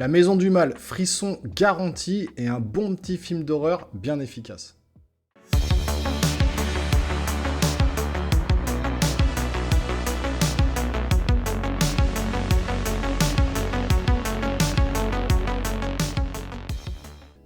La Maison du Mal, frisson garanti et un bon petit film d'horreur bien efficace.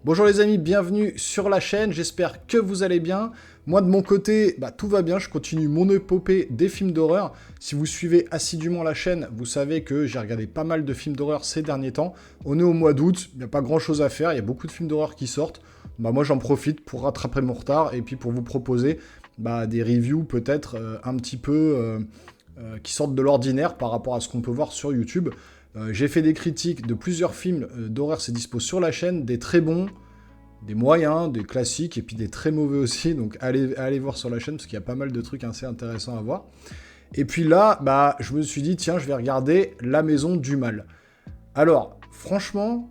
Bonjour les amis, bienvenue sur la chaîne, j'espère que vous allez bien. Moi de mon côté, tout va bien, je continue mon épopée des films d'horreur. Si vous suivez assidûment la chaîne, vous savez que j'ai regardé pas mal de films d'horreur ces derniers temps. On est au mois d'août, il n'y a pas grand chose à faire, il y a beaucoup de films d'horreur qui sortent. Moi j'en profite pour rattraper mon retard et puis pour vous proposer des reviews peut-être un petit peu qui sortent de l'ordinaire par rapport à ce qu'on peut voir sur YouTube. J'ai fait des critiques de plusieurs films d'horreur, c'est dispo sur la chaîne, des très bons, des moyens, des classiques, et puis des très mauvais aussi, donc allez voir sur la chaîne, parce qu'il y a pas mal de trucs assez intéressants à voir. Et puis là, je me suis dit, tiens, je vais regarder La Maison du Mal. Alors, franchement,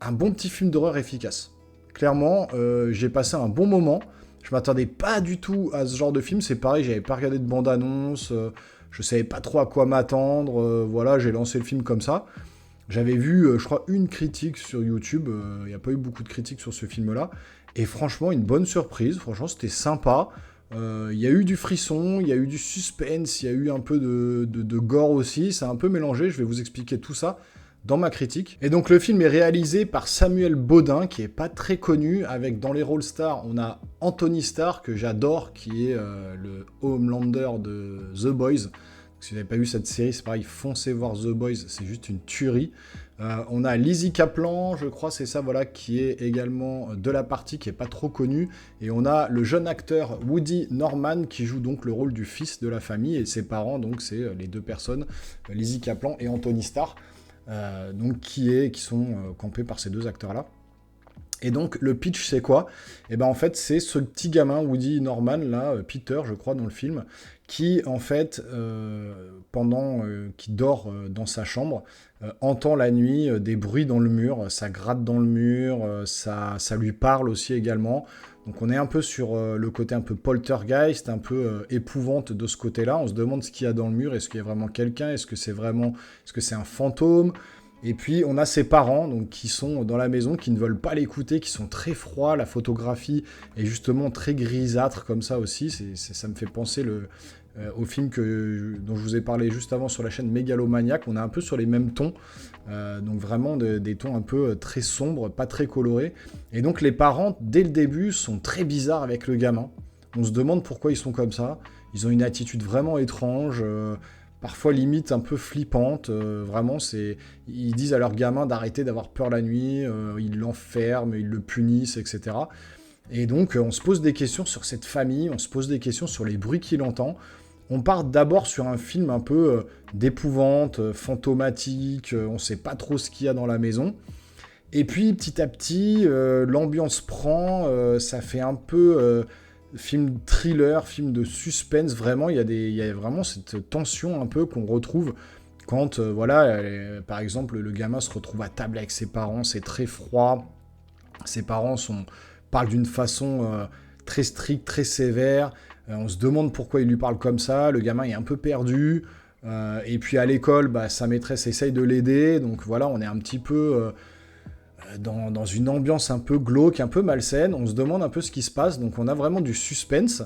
un bon petit film d'horreur efficace. Clairement, j'ai passé un bon moment. Je m'attendais pas du tout à ce genre de film, c'est pareil, j'avais pas regardé de bande-annonce, je savais pas trop à quoi m'attendre, voilà, j'ai lancé le film comme ça. J'avais vu, je crois, une critique sur YouTube, il n'y a pas eu beaucoup de critiques sur ce film-là, et franchement, une bonne surprise, franchement, c'était sympa. Il y a eu du frisson, il y a eu du suspense, il y a eu un peu de gore aussi, c'est un peu mélangé, je vais vous expliquer tout ça dans ma critique. Et donc le film est réalisé par Samuel Bodin, qui est pas très connu, avec dans les rôles stars, on a Anthony Starr, que j'adore, qui est le Homelander de The Boys. Si vous n'avez pas vu cette série, c'est pareil, foncez voir The Boys, c'est juste une tuerie. On a Lizzie Kaplan, je crois, c'est ça, voilà, qui est également de la partie, qui est pas trop connue. Et on a le jeune acteur Woody Norman, qui joue donc le rôle du fils de la famille, et ses parents, donc c'est les deux personnes, Lizzie Kaplan et Anthony Starr. Donc qui sont campés par ces deux acteurs-là. Et donc le pitch c'est quoi ? Et en fait c'est ce petit gamin Woody Norman là, Peter je crois dans le film, qui en fait qui dort dans sa chambre, entend la nuit des bruits dans le mur, ça gratte dans le mur, ça lui parle aussi également. Donc on est un peu sur le côté un peu poltergeist, un peu épouvante de ce côté-là. On se demande ce qu'il y a dans le mur, est-ce qu'il y a vraiment quelqu'un, est-ce que c'est un fantôme ? Et puis on a ses parents donc, qui sont dans la maison, qui ne veulent pas l'écouter, qui sont très froids, la photographie est justement très grisâtre comme ça aussi, ça me fait penser au film dont je vous ai parlé juste avant sur la chaîne Mégalomaniac, on est un peu sur les mêmes tons, donc vraiment des tons un peu très sombres, pas très colorés, et donc les parents dès le début sont très bizarres avec le gamin, on se demande pourquoi ils sont comme ça, ils ont une attitude vraiment étrange, parfois limite un peu flippante, vraiment, ils disent à leur gamin d'arrêter d'avoir peur la nuit, ils l'enferment, ils le punissent, etc. Et donc on se pose des questions sur cette famille, on se pose des questions sur les bruits qu'il entend. On part d'abord sur un film un peu d'épouvante, fantomatique, on ne sait pas trop ce qu'il y a dans la maison. Et puis petit à petit, l'ambiance prend, ça fait un peu... film thriller, film de suspense, vraiment, il y a vraiment cette tension un peu qu'on retrouve quand, par exemple, le gamin se retrouve à table avec ses parents, c'est très froid, ses parents parlent d'une façon très stricte, très sévère, on se demande pourquoi ils lui parlent comme ça, le gamin est un peu perdu, et puis à l'école, sa maîtresse essaye de l'aider, donc voilà, on est un petit peu... Dans une ambiance un peu glauque, un peu malsaine, on se demande un peu ce qui se passe, donc on a vraiment du suspense,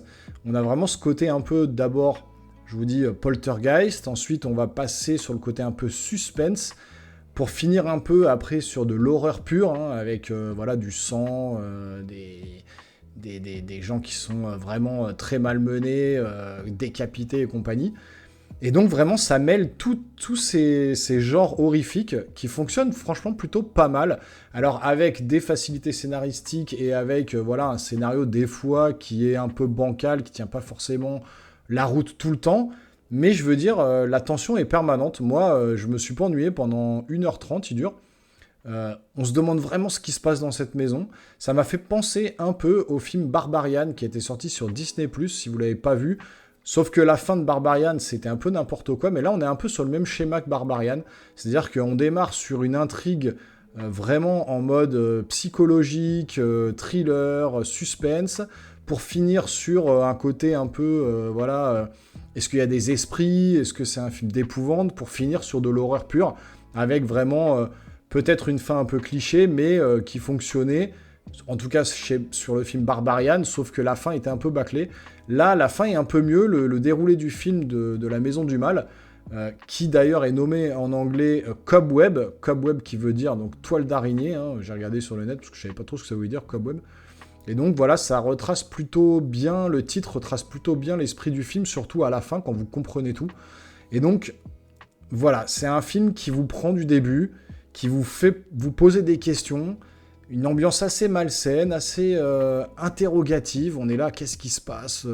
on a vraiment ce côté un peu, d'abord, je vous dis, poltergeist, ensuite on va passer sur le côté un peu suspense, pour finir un peu après sur de l'horreur pure, avec du sang, des gens qui sont vraiment très malmenés, décapités et compagnie. Et donc vraiment, ça mêle tous ces genres horrifiques qui fonctionnent franchement plutôt pas mal. Alors avec des facilités scénaristiques et avec un scénario des fois qui est un peu bancal, qui tient pas forcément la route tout le temps. Mais je veux dire, la tension est permanente. Moi, je me suis pas ennuyé pendant 1h30, il dure. On se demande vraiment ce qui se passe dans cette maison. Ça m'a fait penser un peu au film Barbarian qui était sorti sur Disney+, si vous l'avez pas vu. Sauf que la fin de Barbarian, c'était un peu n'importe quoi, mais là, on est un peu sur le même schéma que Barbarian. C'est-à-dire qu'on démarre sur une intrigue vraiment en mode psychologique, thriller, suspense, pour finir sur un côté un peu, est-ce qu'il y a des esprits, est-ce que c'est un film d'épouvante, pour finir sur de l'horreur pure, avec vraiment peut-être une fin un peu cliché, mais qui fonctionnait, en tout cas sur le film Barbarian, sauf que la fin était un peu bâclée. Là, la fin est un peu mieux, le déroulé du film de La Maison du Mal, qui d'ailleurs est nommé en anglais Cobweb qui veut dire donc toile d'araignée, hein, j'ai regardé sur le net parce que je savais pas trop ce que ça voulait dire, Cobweb. Et donc voilà, ça retrace plutôt bien, le titre retrace plutôt bien l'esprit du film, surtout à la fin quand vous comprenez tout. Et donc voilà, c'est un film qui vous prend du début, qui vous fait vous poser des questions, une ambiance assez malsaine, assez interrogative. On est là, qu'est-ce qui se passe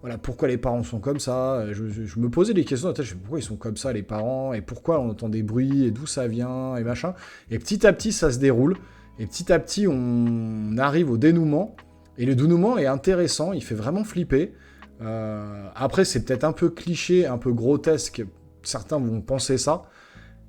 voilà, pourquoi les parents sont comme ça. Je me posais des questions dans la tête, je me disais, pourquoi ils sont comme ça les parents, et pourquoi on entend des bruits, et d'où ça vient, et machin. Et petit à petit, ça se déroule, et petit à petit, on arrive au dénouement, et le dénouement est intéressant, il fait vraiment flipper. Après, c'est peut-être un peu cliché, un peu grotesque, certains vont penser ça,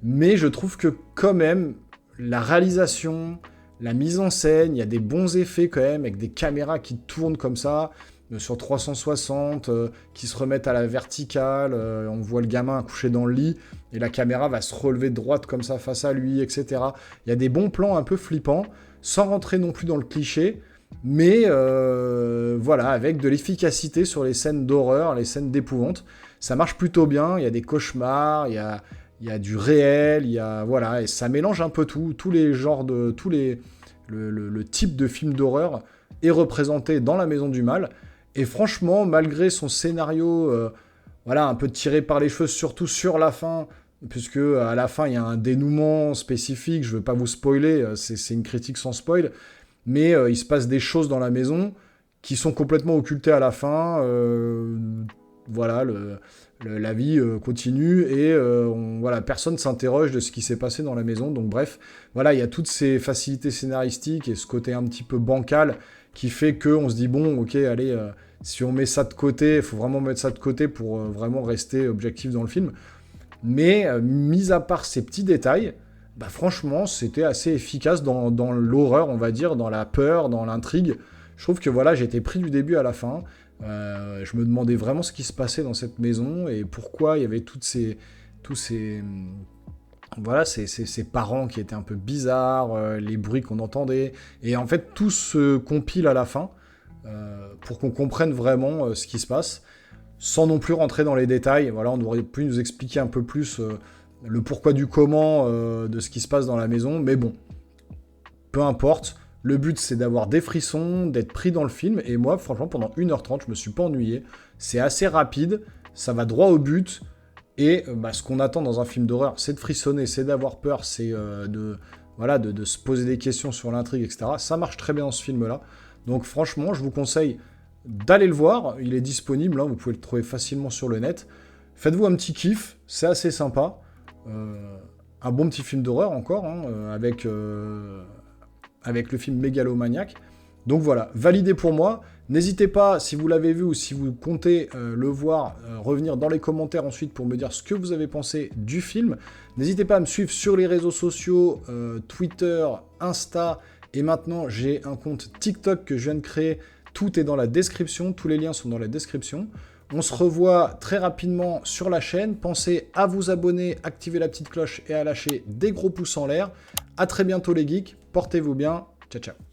mais je trouve que quand même, la réalisation, la mise en scène, il y a des bons effets quand même, avec des caméras qui tournent comme ça, sur 360, qui se remettent à la verticale, on voit le gamin couché dans le lit, et la caméra va se relever de droite comme ça face à lui, etc. Il y a des bons plans un peu flippants, sans rentrer non plus dans le cliché, mais voilà, avec de l'efficacité sur les scènes d'horreur, les scènes d'épouvante. Ça marche plutôt bien, il y a des cauchemars, il y a du réel, voilà, et ça mélange un peu tous les genres de... le type de film d'horreur est représenté dans La Maison du Mal. Et franchement, malgré son scénario, voilà, un peu tiré par les cheveux, surtout sur la fin, puisque à la fin, il y a un dénouement spécifique, je ne veux pas vous spoiler, c'est une critique sans spoil, mais il se passe des choses dans la maison qui sont complètement occultées à la fin. Voilà, la vie continue et voilà, personne ne s'interroge de ce qui s'est passé dans la maison. Donc bref, voilà, il y a toutes ces facilités scénaristiques et ce côté un petit peu bancal qui fait qu'on se dit, bon, ok, allez, si on met ça de côté, il faut vraiment mettre ça de côté pour vraiment rester objectif dans le film. Mais, mis à part ces petits détails, bah, franchement, c'était assez efficace dans l'horreur, on va dire, dans la peur, dans l'intrigue. Je trouve que voilà, j'ai été pris du début à la fin. Je me demandais vraiment ce qui se passait dans cette maison et pourquoi il y avait tous ces parents qui étaient un peu bizarres, les bruits qu'on entendait. Et en fait, tout se compile à la fin pour qu'on comprenne vraiment ce qui se passe, sans non plus rentrer dans les détails. Voilà, on aurait pu nous expliquer un peu plus le pourquoi du comment de ce qui se passe dans la maison. Mais bon, peu importe. Le but, c'est d'avoir des frissons, d'être pris dans le film. Et moi, franchement, pendant 1h30, je me suis pas ennuyé. C'est assez rapide, ça va droit au but. Et ce qu'on attend dans un film d'horreur, c'est de frissonner, c'est d'avoir peur, c'est de se poser des questions sur l'intrigue, etc. Ça marche très bien dans ce film-là. Donc franchement, je vous conseille d'aller le voir. Il est disponible, hein, vous pouvez le trouver facilement sur le net. Faites-vous un petit kiff, c'est assez sympa. Un bon petit film d'horreur encore, hein, avec le film Mégalomaniac. Donc voilà, validé pour moi. N'hésitez pas, si vous l'avez vu ou si vous comptez le voir, revenir dans les commentaires ensuite pour me dire ce que vous avez pensé du film. N'hésitez pas à me suivre sur les réseaux sociaux, Twitter, Insta, et maintenant j'ai un compte TikTok que je viens de créer. Tout est dans la description, tous les liens sont dans la description. On se revoit très rapidement sur la chaîne. Pensez à vous abonner, activer la petite cloche et à lâcher des gros pouces en l'air. À très bientôt les geeks, portez-vous bien. Ciao ciao.